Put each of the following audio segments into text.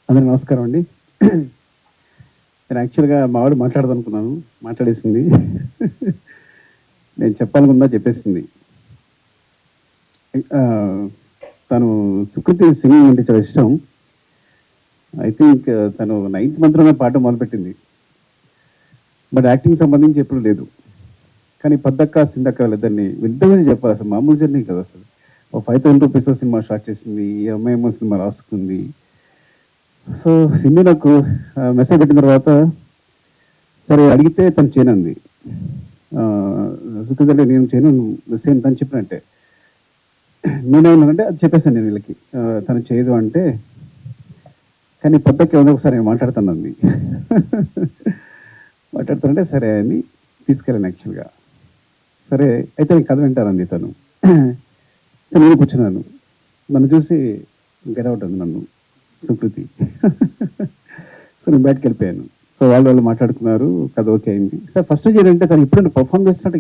అందరికి నమస్కారం అండి. నేను యాక్చువల్గా మా వాడు మాట్లాడదనుకున్నాను, మాట్లాడేసింది. నేను చెప్పాలనుకుందా చెప్పేసింది. తను సుకృతి సింగింగ్ అంటే చాలా ఇష్టం. ఐ థింక్ తను 9th మంత్లోనే పాట మొదలుపెట్టింది. బట్ యాక్టింగ్ సంబంధించి ఎప్పుడు లేదు. కానీ పద్దక్క సిందక్క వాళ్ళిద్దరిని గురించి చెప్పాలి. అసలు మామూలు జర్నీ కదా అసలు. ఒక 5,000 రూపీస్తో సినిమా స్టార్ట్ చేసింది, ఈ అమ్మాయి ఏమో సినిమా రాసుకుంది. సో సింధు నాకు మెసేజ్ పెట్టిన తర్వాత సరే అడిగితే తను చేయనంది. సుఖ అంటే నేను చేయను, సేమ్ తను చెప్పినట్టే. నేనేమన్నానంటే అది చెప్పేసాను నేను వీళ్ళకి, తను చేయదు అంటే. కానీ పొద్దుకే ఉంది ఒకసారి నేను మాట్లాడుతానంది. మాట్లాడుతానంటే సరే అని తీసుకెళ్ళాను యాక్చువల్గా. సరే అయితే నేను కథ వింటానంది తను. సరే నేను కూర్చున్నాను. నన్ను చూసి గెటౌట్ అంది నన్ను సుకృతి. సో నేను బయటకు వెళ్ళిపోయాను. సో వాళ్ళు మాట్లాడుకున్నారు, కథ ఓకే అయింది. సార్ ఫస్ట్ ఏంటంటే తను ఎప్పుడు పర్ఫామ్ చేస్తున్నట్టు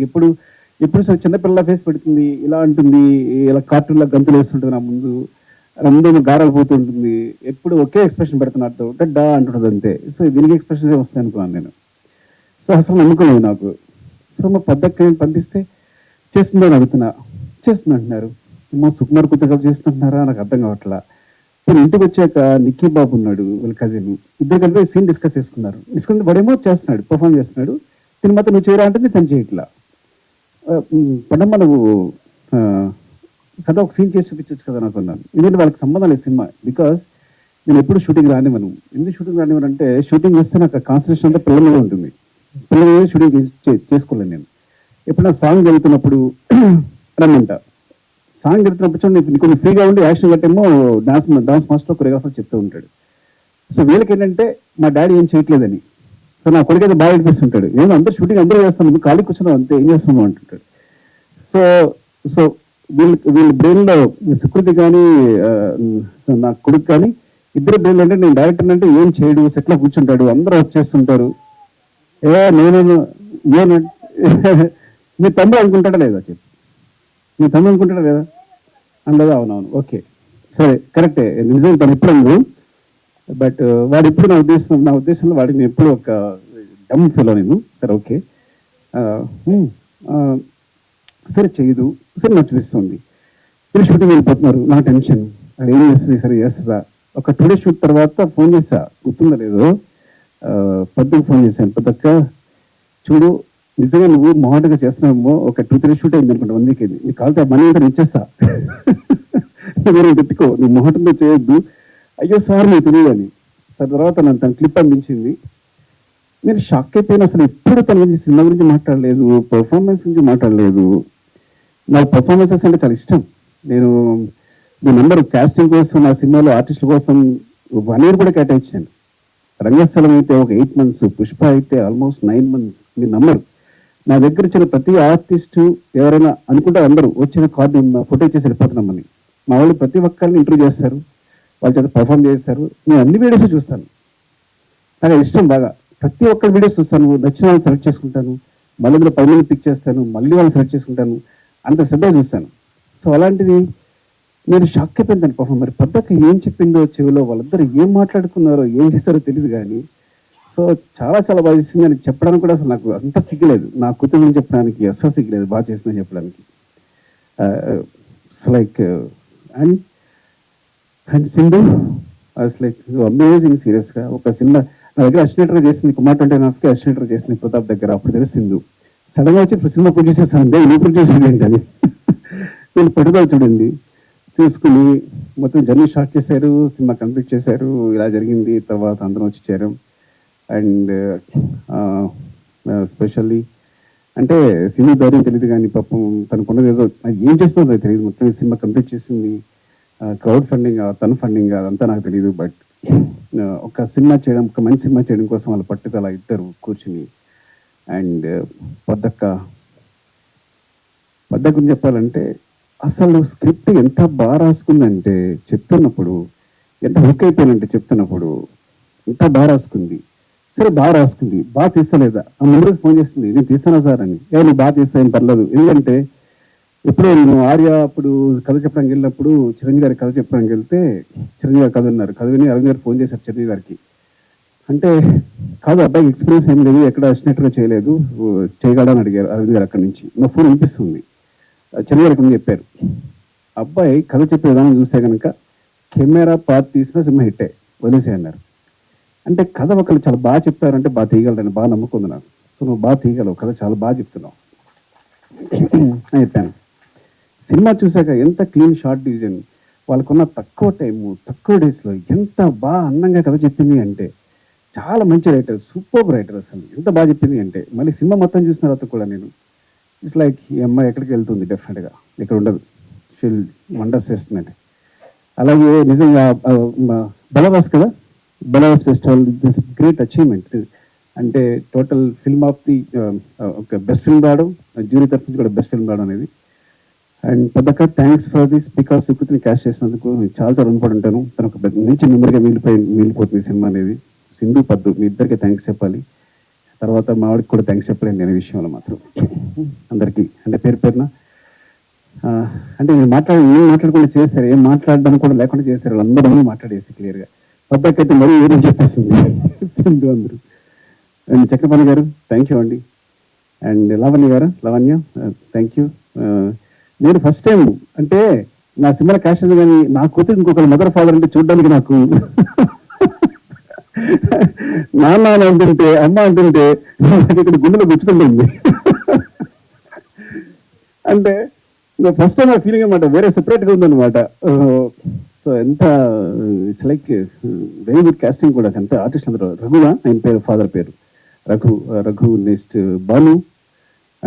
ఎప్పుడు సార్ చిన్నపిల్లల ఫేస్ పెడుతుంది, ఇలా ఉంటుంది, ఇలా కార్టూన్లో గంతులు వేస్తుంటుంది, నా ముందు రంగు గారాలు పోతుంటుంది, ఎప్పుడు ఒకే ఎక్స్ప్రెషన్ పెడుతున్నట్టు డా అంటుంటుంది అంతే. సో దీనికి ఎక్స్ప్రెషన్స్ వస్తాయి అనుకున్నాను నేను. సో అసలు నమ్ముకోలేదు నాకు. సో మా పద్దక్క పంపిస్తే చేస్తుందో అని అడుగుతున్నా, చేస్తుంది అంటున్నారు. ఏమో సుకుమార్ కుతుగా చేస్తుంటున్నారా నాకు అర్థం కావట్లా. ఇప్పుడు ఇంటికి వచ్చాక నిక్కీ బాబు ఉన్నాడు, వాళ్ళ కజిన్, ఇద్దరు కలిపి సీన్ డిస్కస్ చేసుకున్నారు. డిస్కస్ వాడేమో చేస్తున్నాడు, పర్ఫామ్ చేస్తున్నాడు. తిని మాత్రం నువ్వు చేయరా అంటే తను చేయట్లా. పడమ్మ నువ్వు సదా ఒక సీన్ చేసి చూపించవచ్చు కదా నాకు అన్నాను. ఎందుకంటే వాళ్ళకి సంబంధం లేదు సినిమా. బికాస్ నేను ఎప్పుడు షూటింగ్ రానివ్వను. ఎందుకు షూటింగ్ రానివ్వను అంటే, షూటింగ్ వస్తే నాకు కాన్సన్ట్రేషన్ అంతా పిల్లల మీద ఉంటుంది. పిల్లల మీద షూటింగ్ చేసుకోలేను నేను. ఎప్పుడైనా సాంగ్ జరుగుతున్నప్పుడు రమ్మంట, సాంగ్ జరుగుతున్నప్పుడు చూడండి కొన్ని ఫ్రీగా ఉండి యాక్షన్ కట్టేమో డాన్స్ మాస్టర్ కొరియోగ్రాఫర్ చెప్తూ ఉంటాడు. సో వీళ్ళకి ఏంటంటే మా డాడీ ఏం చేయట్లేదని. సో నా కొడుకు అయితే బాగా అనిపిస్తుంటాడు, నేను అందరూ షూటింగ్ అందరూ చేస్తాను, నువ్వు ఖాళీ కూర్చున్నావు అంతే, ఏం చేస్తున్నావు అంటుంటాడు. సో సో వీళ్ళ బ్రెయిన్లో సుకృతి కానీ నా కొడుకు కానీ ఇద్దరు బ్రెయిన్ అంటే నేను డైరెక్టర్ అంటే ఏం చేయడు, సెట్లో కూర్చుంటాడు, అందరూ వచ్చేస్తుంటారు. నేను మీ తమ్ముడు అనుకుంటాడా లేదా చెప్పు, మీ తమ్ముడు అనుకుంటాడా లేదా అనలేదా? అవునవును, ఓకే సరే కరెక్టే, నిజంగా తను ఎప్పుడు అందు. బట్ వాడు ఎప్పుడు నా ఉద్దేశంలో వాడికి నేను ఎప్పుడు ఒక డమ్ ఫెలో నేను. సరే ఓకే, సరే చేయదు, సరే నాకు చూపిస్తుంది. మీరు షూటింగ్ వెళ్ళిపోతున్నారు, నా టెన్షన్, అది ఏం చేస్తుంది, సరే చేస్తుందా. ఒక 2 days షూట్ తర్వాత ఫోన్ చేసా, గుర్తుందా లేదో, పొద్దుకు ఫోన్ చేశాను, పొద్దుక్క చూడు నిజంగా నువ్వు మొహాటంగా చేస్తున్నామో, ఒక 2-3 షూట్ అయింది అనుకుంటా, 1 week అయింది, నీకు కాలితే మనీ అంతా ఇచ్చేస్తా, మీరు పెట్టుకో, నువ్వు మొహాటంతో చేయొద్దు. అయ్యో సార్ నీకు తెలియదు అని. తర్వాత నన్ను తన క్లిప్ పంపించింది. నేను షాక్ అయిపోయినా. అసలు ఎప్పుడు తన గురించి సినిమా గురించి మాట్లాడలేదు, పర్ఫార్మెన్స్ గురించి మాట్లాడలేదు. నాకు పర్ఫార్మెన్సెస్ అంటే చాలా ఇష్టం. నేను మీ నెంబర్ కాస్టింగ్ కోసం, నా సినిమాలో ఆర్టిస్టుల కోసం 1 year కూడా కేటాయించాను. రంగస్థలం అయితే ఒక 8 months, పుష్ప అయితే ఆల్మోస్ట్ 9 months. మీ నంబర్ నా దగ్గర వచ్చిన ప్రతి ఆర్టిస్టు ఎవరైనా అనుకుంటే అందరూ వచ్చిన కార్డు ఫోటో చేసి వెళ్ళిపోతున్నామని. మా వాళ్ళు ప్రతి ఒక్కరిని ఇంటర్వ్యూ చేస్తారు, వాళ్ళ చేత పర్ఫామ్ చేస్తారు. నేను అన్ని వీడియోస్ చూస్తాను, నాకు ఇష్టం బాగా. ప్రతి ఒక్కరి వీడియోస్ చూస్తాను, నచ్చిన వాళ్ళని సెలెక్ట్ చేసుకుంటాను, మళ్ళీ ఇందులో 10 మంది పిక్ చేస్తాను, మళ్ళీ వాళ్ళని సెలెక్ట్ చేసుకుంటాను, అంత శ్రద్ధ చూస్తాను. సో అలాంటిది నేను షాక్ అయిపోయింది దాని పర్ఫామ్. మరి పద్దక్క ఏం చెప్పిందో చెవిలో, వాళ్ళిద్దరు ఏం మాట్లాడుకున్నారో ఏం చేస్తారో తెలియదు కానీ, సో చాలా చాలా బాగా చేసింది అని చెప్పడానికి కూడా అసలు నాకు అంత సిగ్గులేదు. నా కూతురు చెప్పడానికి అస్సలు సిగ్గులేదు, బాగా చేసిందని చెప్పడానికి. So like and Sindhu as like amazing. సీరియస్గా ఒక సినిమా నా దగ్గర అసిస్టెంట్గా చేసింది, కుమార్ 29కి అసిస్టెంట్గా చేసింది ప్రతాప్ దగ్గర. అప్పుడు తెలిసింది సడన్గా వచ్చి సినిమా ప్రొడ్యూస్ చేస్తాను, నువ్వు ప్రొడ్యూస్ ఏంటని. నేను పట్టుదల చూడండి, చూసుకుని మొత్తం జర్నీ స్టార్ట్ చేశారు, సినిమా కంప్లీట్ చేశారు. ఇలా జరిగింది. తర్వాత అందరం వచ్చి చేరాం. అండ్ స్పెషల్లీ అంటే సినిమా ధైర్యం తెలియదు కానీ పాపం తనకున్నది ఏదో ఏం చేస్తుందో తెలియదు. మొత్తం సినిమా కంప్లీట్ చేసింది. క్రౌడ్ ఫండింగ్, తన ఫండింగ్ అదంతా నాకు తెలియదు. బట్ ఒక సినిమా చేయడం, ఒక మంచి సినిమా చేయడం కోసం వాళ్ళ పట్టుదల ఇద్దరు కూర్చుని. అండ్ పద్దక్క గురించి చెప్పాలంటే అసలు స్క్రిప్ట్ ఎంత బాగా రాసుకుందంటే, చెప్తున్నప్పుడు ఎంత హుక్ అయిపోయినంటే, చెప్తున్నప్పుడు ఎంత బాగా రాసుకుంది. సరే బాగా రాసుకుంది, బాగా తీస్తలేదా? ఆ ముందు రోజు ఫోన్ చేస్తుంది, నేను తీస్తానా సార్ అని. నువ్వు బాగా తీస్తా ఏం పర్లేదు, ఎందుకంటే ఎప్పుడో నేను ఆర్య అప్పుడు కథ చెప్పడానికి వెళ్ళినప్పుడు చిరంజీవి గారి కథ చెప్పడానికి వెళ్తే చిరంజీవి గారు కథ ఉన్నారు. కథ విని అరవింద్ గారు ఫోన్ చేశారు చిరంజీవి గారికి. అంటే కాదు అబ్బాయికి ఎక్స్పీరియన్స్ ఏం లేదు, ఎక్కడ అసినట్టుగా చేయలేదు, చేయగలడని అడిగారు అరవింద్ గారు. అక్కడి నుంచి నా ఫోన్ వినిపిస్తుంది. చిరంజీవి గారికి చెప్పారు, అబ్బాయి కథ చెప్పే విధానం చూస్తే కనుక కెమెరా పాత్ తీసిన సినిమా హిట్టే, వదిలేసే అన్నారు. అంటే కథ ఒకళ్ళు చాలా బాగా చెప్తారంటే బాగా తీయగలరని బాగా నమ్ముకుంది నాకు. సో నువ్వు బాగా తీయగలవు, కథ చాలా బాగా చెప్తున్నావు అని చెప్పాను. సినిమా చూశాక ఎంత క్లీన్ షార్ట్ డివిజన్, వాళ్ళకున్న తక్కువ టైము తక్కువ డేస్లో ఎంత బాగా అందంగా కథ చెప్పింది అంటే, చాలా మంచి రైటర్, సూపర్ రైటర్. అసలు ఎంత బాగా చెప్పింది అంటే, మళ్ళీ సినిమా మొత్తం చూసిన తర్వాత కూడా నేను ఇట్స్ లైక్ ఈ అమ్మాయి ఎక్కడికి వెళ్తుంది, డెఫినెట్గా ఇక్కడ ఉండదు, షీల్ వండర్స్ చేస్తుందండి. అలాగే నిజంగా బలవాస్ కదా, బలవాస్ ఫెస్టివల్ దిస్ గ్రేట్ అచీవ్మెంట్. అంటే టోటల్ ఫిల్మ్ ఆఫ్ ది ఒక బెస్ట్ ఫిల్మ్ రావడం, జ్యూరీ తరఫు నుంచి కూడా బెస్ట్ ఫిల్మ్ రావడం అనేది. అండ్ పెద్దక్క థ్యాంక్స్ ఫర్ దిస్, బికాస్ సుకృతిని క్యాష్ చేసినందుకు చాలా చాలా రుణపడి ఉంటాను. తను ఒక మంచి నెంబర్గా మిగిలిపోతుంది సినిమా అనేది. సింధు పద్దు మీ ఇద్దరికి థ్యాంక్స్ చెప్పాలి. తర్వాత మా వాడికి కూడా థ్యాంక్స్ చెప్పలేను నేను విషయంలో మాత్రం. అందరికీ అంటే పేరు పేరున అంటే నేను మాట్లాడకుండా చేశారు, ఏం మాట్లాడడానికి కూడా లేకుండా చేశారు, అందరూ మాట్లాడేసి క్లియర్గా. పద్దకి అయితే మరీ ఏదో చెప్పేస్తుంది సింధు అందరూ. అండ్ చక్రపాణి గారు థ్యాంక్ యూ అండి. And Lavanya thank you. నేను ఫస్ట్ టైం అంటే నా సినిమా క్యాష్ ఉంది, కానీ నా కూతురు ఇంకొకరు మదర్ ఫాదర్ అంటే చూడడానికి నాకు నాన్న అంటుంటే అమ్మ అంటుంటే నాకు ఇక్కడ గుండెలో గుచ్చుకుంటుంది. అంటే ఫస్ట్ టైం ఆ ఫీలింగ్ అనమాట, వేరే సెపరేట్గా ఉందన్నమాట. సో ఎంత it's like very good casting కూడా. ఎంత ఆర్టిస్ట్ అందరూ. రఘువా ఆయన పేరు, ఫాదర్ పేరు రఘు. Next Banu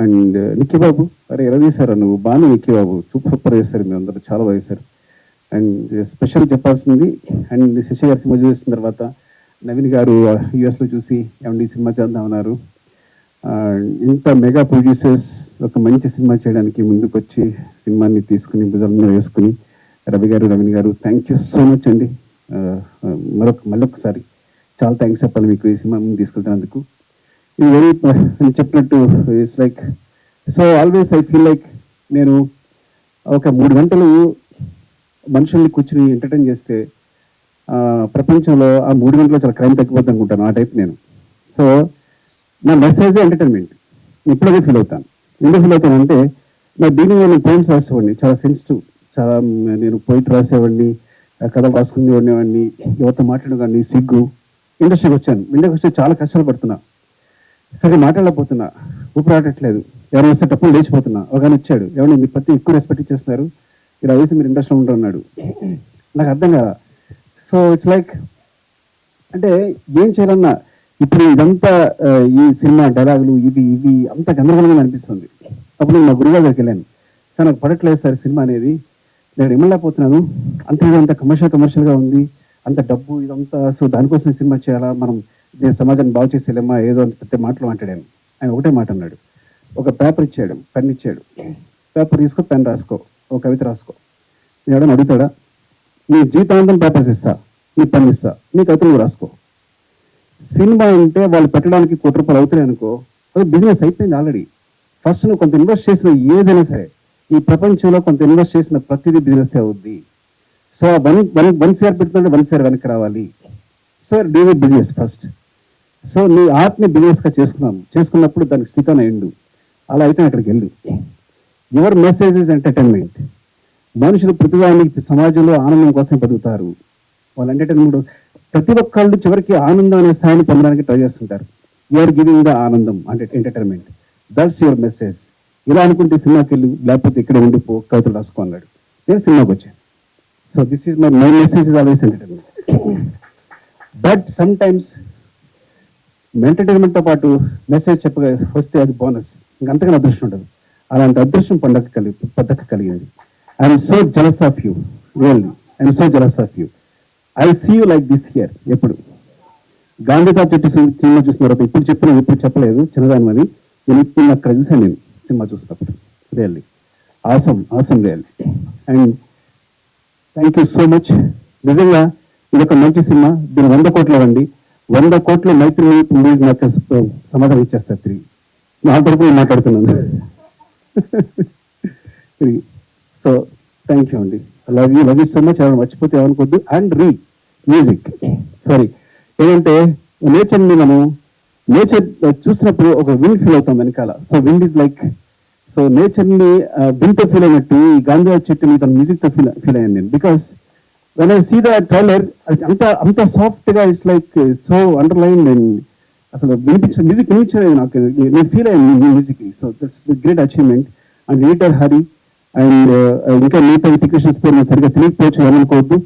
and Nikki Babu. అరే ఎలా తీశారు నువ్వు, బాను నిక్కీ బాబు సూపర్ చేశారు, మీరు అందరూ చాలా బాగా చేశారు. అండ్ స్పెషల్ చెప్పాల్సింది, అండ్ శశి గారి సినిమా చూసిన తర్వాత నవీన్ గారు యుఎస్లో చూసి ఏమండి సినిమా చేద్దామన్నారు. ఇంత మెగా ప్రొడ్యూసర్స్ ఒక మంచి సినిమా చేయడానికి ముందుకు వచ్చి సినిమాని తీసుకుని భుజాల మీద వేసుకుని రవి గారు, నవీన్ గారు థ్యాంక్ యూ సో మచ్ అండి. మళ్ళొకసారి చాలా థ్యాంక్స్ చెప్పాలి మీకు ఈ సినిమా ముందు తీసుకెళ్తున్నందుకు. ఇది వెరీ నేను చెప్పినట్టు it's like so always I feel like నేను ఒక 3 గంటలు మనుషుల్ని కూర్చుని ఎంటర్టైన్ చేస్తే ప్రపంచంలో ఆ 3 గంటల్లో చాలా క్రైమ్ తగ్గిపోద్ది అనుకుంటాను. ఆ టైప్ నేను. సో నా మెసేజే ఎంటర్టైన్మెంట్. ఎప్పుడైతే ఫీల్ అవుతాను. ఎందుకు ఫీల్ అవుతానంటే నా బిగినింగ్ నేను పోయిమ్స్ రాసేవాడిని, చాలా సెన్సిటివ్, చాలా నేను పోయిట్ రాసేవాడిని, కథలు రాసుకునేవాడిని, యువత మాట్లాడేవాడిని, సిగ్గు. ఇండస్ట్రీకి వచ్చాను, ఇండస్ట్రీకి వచ్చి చాలా కష్టాలు పడుతున్నా, సరిగ్గా మాట్లాడలేకపోతున్నా, ఊపిరాడట్లేదు, ఎవరైనా వస్తే టప్పులు లేచిపోతున్నా. ఒక వచ్చాడు, ఎవరైనా మీ ప్రతి ఎక్కువ రెస్పెక్ట్ ఇచ్చేస్తున్నారు, ఇలా వేసి మీరు ఇండస్ట్రీలో ఉంటారు అన్నాడు. నాకు అర్థం కదా. సో ఇట్స్ లైక్ అంటే ఏం చేయాలన్నా ఇప్పుడు ఇదంతా ఈ సినిమా డైలాగులు ఇవి అంత గందరగోళంగా అనిపిస్తుంది. అప్పుడు నేను మా గురుగారి దగ్గరికి వెళ్ళాను, సార్ నాకు పడట్లేదు సార్ సినిమా అనేది, నేను ఇమ్మలేకపోతున్నాను, అంత కమర్షియల్గా ఉంది, అంత డబ్బు ఇదంతా, సో దానికోసం సినిమా చేయాలా, మనం సమాజాన్ని బాగు చేసేలేమా, ఏదో అంత పెద్ద మాటలు మాట్లాడాను. ఆయన ఒకటే మాట అన్నాడు, ఒక పేపర్ ఇచ్చాడు, పెన్ ఇచ్చాడు, పేపర్ తీసుకో, పెన్ రాసుకో, ఒక కవిత రాసుకో. నేను ఎవడని అడుగుతాడా, నీ జీవితాంతం పేపర్స్ ఇస్తా, నీ పెన్ ఇస్తా, నీ కవితలు రాసుకో. సినిమా అంటే వాళ్ళు పెట్టడానికి ₹1 అవుతాయి అనుకో, అది బిజినెస్ అయిపోయింది ఆల్రెడీ. ఫస్ట్ నువ్వు కొంత ఇన్వెస్ట్ చేసిన ఏదైనా సరే, ఈ ప్రపంచంలో కొంత ఇన్వెస్ట్ చేసిన ప్రతిదీ బిజినెస్ అవుద్ది. సో వన్ షేర్ పెడుతుంటే 1 షేర్ వెనక్కి రావాలి. So do business first. So నీ ఆర్ట్ని బిజినెస్గా చేసుకున్నప్పుడు దానికి స్టిక్ ఆన్ అయ్యిండు. అలా అయితే అక్కడికి వెళ్ళు. Your message is entertainment. మనుషులు ప్రతిదానికి సమాజంలో ఆనందం కోసం బతుకుతారు. వాళ్ళ ఎంటర్టైన్మెంట్ ప్రతి ఒక్కళ్ళు చివరికి ఆనందం అనే స్థాయిని పొందడానికి ట్రై చేస్తుంటారు. యూఆర్ గివింగ్ ద ఆనందం అంటే ఎంటర్టైన్మెంట్. That's your message. ఇలా అనుకుంటే సినిమాకి వెళ్ళు, లేకపోతే ఇక్కడ ఉండిపో, కవితలు రాసుకో అన్నాడు. నేను సినిమాకి వచ్చాను. So this is my message is always entertainment. But sometimes ఎంటర్టైన్మెంట్తో పాటు మెసేజ్ వస్తే అది బోనస్, ఇంకంతకన్నా అదృష్టం ఉండదు. అలాంటి అదృష్టం పద్దక కలిగింది. I'm so jealous of you, really I'm so jealous of you. I see you like this here. ఎప్పుడు గాంధీతా చెట్టు సినిమా చూసిన తర్వాత ఇప్పుడు చెప్తున్నాను, ఇప్పుడు చెప్పలేదు చిన్నదాని అని, నేను ఇప్పుడు అక్కడ చూసాను నేను సినిమా చూసినప్పుడు. Really awesome really. And thank you so much. నిజంగా ఇది ఒక మంచి సినిమా. దీన్ని 100 కోట్లు ఇవ్వండి, 100 కోట్ల మైత్రి మూవీస్ నాకు సమాధానం ఇచ్చేస్తారు తిరిగి. నా తరపున మాట్లాడుతున్నాను. సో థ్యాంక్ యూ అండి. Love you so much. ఎవరు మర్చిపోతే ఏమనుకోద్దు. అండ్ మ్యూజిక్ సారీ ఏంటంటే నేచర్ని మనం నేచర్ చూసినప్పుడు ఒక విండ్ ఫీల్ అవుతాం వెనకాల. So wind is like, so నేచర్ని విండ్తో ఫీల్ అయినట్టు ఈ గాంధీ చెట్టుని తన మ్యూజిక్తో ఫీల్ అయ్యాను నేను. Because when I see the trailer అంత సాఫ్ట్గా it's like so underline and అసలు మ్యూజిక్ వినిపించలేదు నాకు, నేను ఫీల్ అయ్యాను music. So that's great achievement. And editor Hari and ఇంకా మిగతా టెక్నీషియన్స్ పేరు నాకు సరిగ్గా తెలియకపోవచ్చు, ఏమనుకోవద్దు.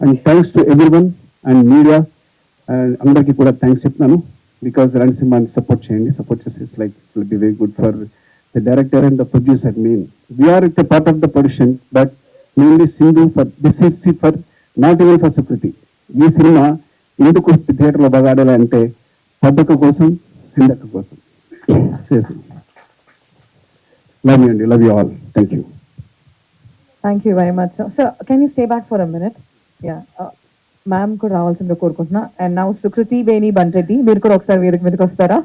And thanks to everyone and media and అందరికీ కూడా థ్యాంక్స్ చెప్తున్నాను. బికాస్ రణసింహాన్ని సపోర్ట్ చేయండి. సపోర్ట్ చేసి it's like it's will be very good for the director and the producer. Main we are it part of the production, but mainly Sindhu for this is for not even for Sukriti. ఈ సినిమా ఎందుకు థియేటర్లో బాగా ఆడాలి అంటే పద్దక్క కోసం, సింధక్క కోసం చేసి. లవ్ యూ అండి, love you all. Thank you. Thank you very much sir. Sir can you stay back for a minute? Yeah, ma'am కూడా రావాల్సిందిగా కోరుకుంటున్నా. అండ్ నౌ సుకృతి వేణి బండ్రెడ్డి, మీరు కూడా ఒకసారి వేదిక మీదకి వస్తారా?